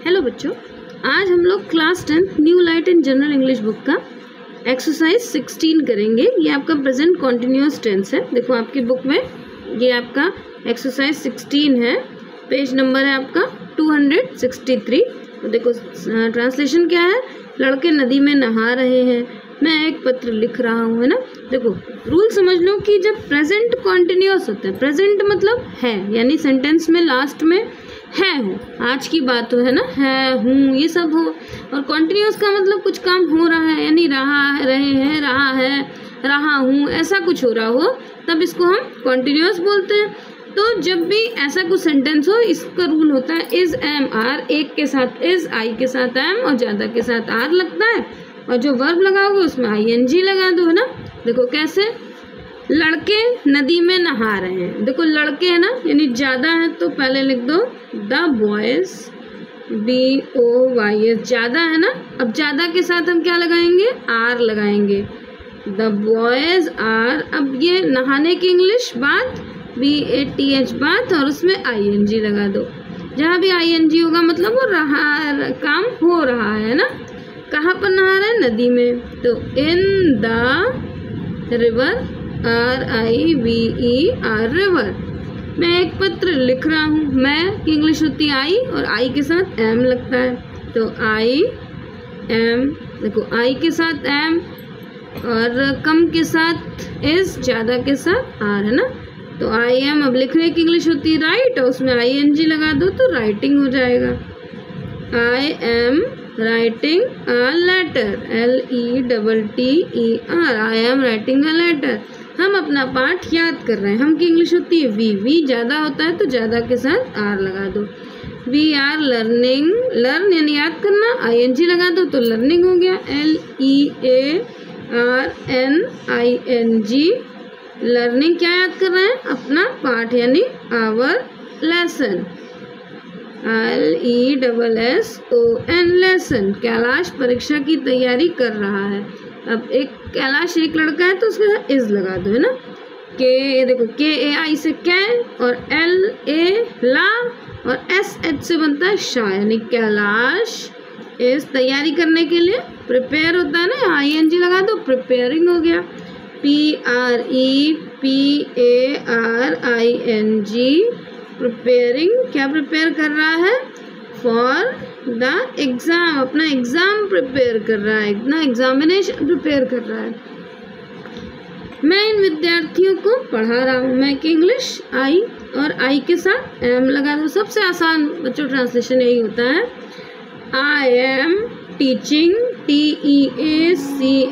Hello बच्चों, आज हम लोग class 10 new light in general English book का एक्सरसाइज 16 करेंगे। ये आपका प्रेजेंट कॉन्टिन्यूअस टेंस है। देखो आपकी बुक में ये आपका एक्सरसाइज 16 है। पेज नंबर है आपका 263। तो देखो ट्रांसलेशन क्या है, लड़के नदी में नहा रहे हैं, मैं एक पत्र लिख रहा हूँ, है ना। देखो रूल समझ लो कि जब प्रेजेंट कॉन्टिन्यूअस होता है, प्रेजेंट मतलब है, यानी सेंटेंस में लास्ट में है हो, आज की बात हो, है ना, है हूँ ये सब हो, और कॉन्टिन्यूअस का मतलब कुछ काम हो रहा है, यानी रहा है, रहे हैं, रहा है, रहा हूँ, ऐसा कुछ हो रहा हो, तब इसको हम कॉन्टिन्यूअस बोलते हैं। तो जब भी ऐसा कुछ सेंटेंस हो, इसका रूल होता है इज एम आर, एक के साथ इज, आई के साथ एम और ज़्यादा के साथ आर लगता है, और जो वर्ब लगाओगे उसमें ING लगा दो, है ना। देखो कैसे, लड़के नदी में नहा रहे हैं। देखो लड़के है ना, यानी ज़्यादा है तो पहले लिख दो द बॉयज, BOYS, ज़्यादा है ना। अब ज़्यादा के साथ हम क्या लगाएंगे, आर लगाएंगे, द बॉयज आर। अब ये नहाने की इंग्लिश बात, BATH बात, और उसमें ING लगा दो। जहाँ भी ING होगा मतलब वो रहा, काम हो रहा है ना। कहाँ पर नहा रहे हैं, नदी में, तो in the river, RIVER river. मैं एक पत्र लिख रहा हूँ, मैं की इंग्लिश होती है आई, और आई के साथ एम लगता है, तो आई एम। देखो आई के साथ एम, और कम के साथ इज, ज़्यादा के साथ आर, है ना। तो आई एम, अब लिखने की इंग्लिश होती है राइट, और उसमें ING लगा दो तो राइटिंग हो जाएगा। I am writing a letter, LETTER, I am writing a letter. हम अपना पाठ याद कर रहे हैं, हम की इंग्लिश होती है वी ज़्यादा होता है तो ज़्यादा के साथ आर लगा दो। वी आर लर्निंग, लर्न यानी याद करना, ING लगा दो तो लर्निंग हो गया, LEARNING। लर्निंग क्या याद कर रहे हैं, अपना पाठ, यानी our lesson, LESSON lesson. Kailash परीक्षा की तैयारी कर रहा है। अब एक कैलाश एक लड़का है तो उसके साथ इज लगा दो, है ना। के, देखो KAI से कै, और LA ला, और SH से बनता है शा, यानी कैलाश इस तैयारी करने के लिए प्रिपेयर होता है ना, ING लगा दो, प्रिपेयरिंग हो गया। PREPARING, प्रिपेयरिंग, क्या प्रिपेयर कर रहा है, फॉर द एग्ज़ाम, अपना एग्ज़ाम प्रिपेयर कर रहा है, अपना एग्जामिनेशन प्रिपेयर कर रहा है। मैं इन विद्यार्थियों को पढ़ा रहा हूँ, मैं की इंग्लिश आई, और आई के साथ एम लगा दो। सबसे आसान बच्चों ट्रांसलेशन यही होता है। I am teaching, TEACHING,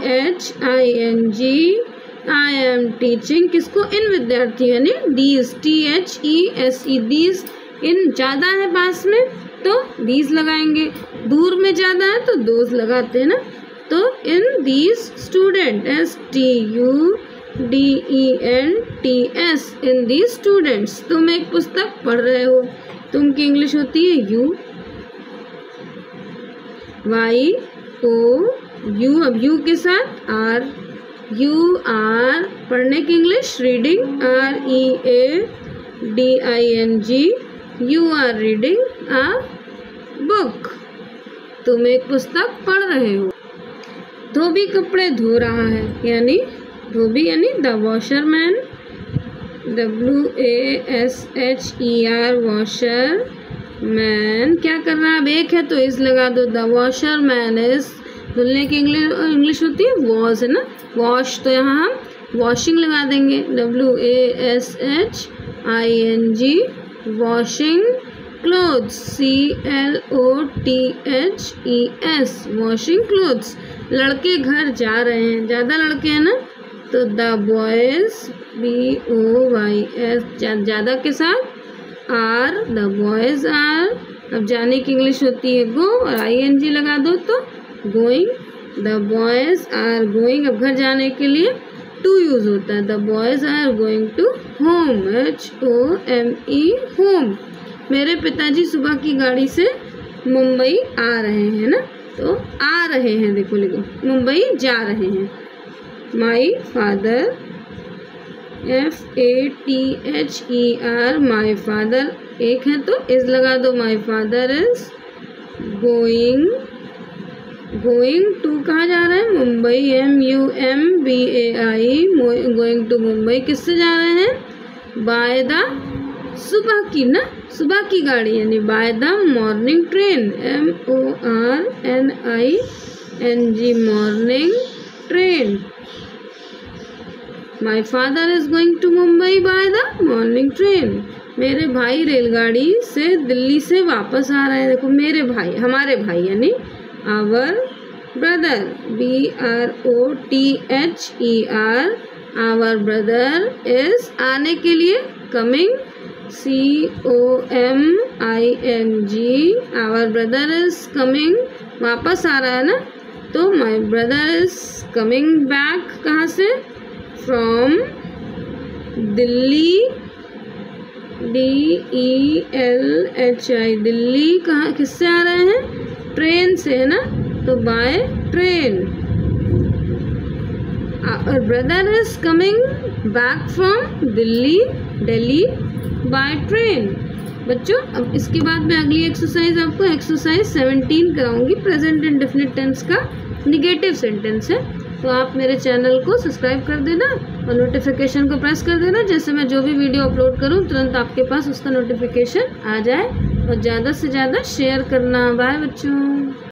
I am teaching किसको, इन विद्यार्थी, यानी दीज, THESE, दीज। इन ज़्यादा है पास में तो दीज लगाएंगे, दूर में ज़्यादा है तो दोज लगाते हैं ना। तो in these student, STUDENTS, in these students. तुम एक पुस्तक पढ़ रहे हो, तुम की इंग्लिश होती है यू, YOU। अब यू के साथ आर, यू आर। पढ़ने की English reading, READING, you are reading a book. तुम एक पुस्तक पढ़ रहे हो। धोबी कपड़े धो रहा है, यानी धोबी यानी the washerman, WASHER washer man. क्या कर रहा है, अब एक है तो इज लगा दो, द वॉशरमैन इज। धुलने की इंग्लिश होती है वॉश, है ना, वॉश, तो यहाँ हम वॉशिंग लगा देंगे, WASHING, washing clothes, CLOTHES, washing clothes. लड़के घर जा रहे हैं, ज़्यादा लड़के हैं ना, तो द बॉयज, BOYS, ज़्यादा के साथ आर, द बॉयज आर। अब जाने की इंग्लिश होती है गो, और ING लगा दो तो going, the boys are going. अब घर जाने के लिए टू यूज़ होता है, the boys are going to home, HOME, home. मेरे पिताजी सुबह की गाड़ी से मुंबई आ रहे हैं ना, तो आ रहे हैं, देखो लिखो, मुंबई जा रहे हैं। My father, FATHER, my father, एक है तो इज लगा दो, my father is going, going to कहाँ जा रहा है? Mumbai, MUMBAI, going to Mumbai. किससे जा रहे हैं? बाय द, सुबह की ना, सुबह की गाड़ी यानी by the morning train, MORNING, morning train. My father is going to Mumbai by the morning train. मेरे भाई रेलगाड़ी से दिल्ली से वापस आ रहे हैं। देखो मेरे भाई, हमारे भाई यानी our brother, BROTHER, our brother is, आने के लिए coming, COMING, our brother is coming, वापस आ रहा है ना, तो my brother is coming back, कहाँ से? From Delhi, DELHI, Delhi. कहाँ, किससे आ रहे हैं? ट्रेन से है ना, तो by train. Our brother is coming back from Delhi, Delhi by train. बच्चों अब इसके बाद में अगली एक्सरसाइज आपको एक्सरसाइज 17 कराऊंगी। प्रेजेंट इंडेफिनिट टेंस का निगेटिव सेंटेंस है, तो आप मेरे चैनल को सब्सक्राइब कर देना और नोटिफिकेशन को प्रेस कर देना, जैसे मैं जो भी वीडियो अपलोड करूं तुरंत आपके पास उसका नोटिफिकेशन आ जाए। और ज़्यादा से ज़्यादा शेयर करना। बाय बच्चों।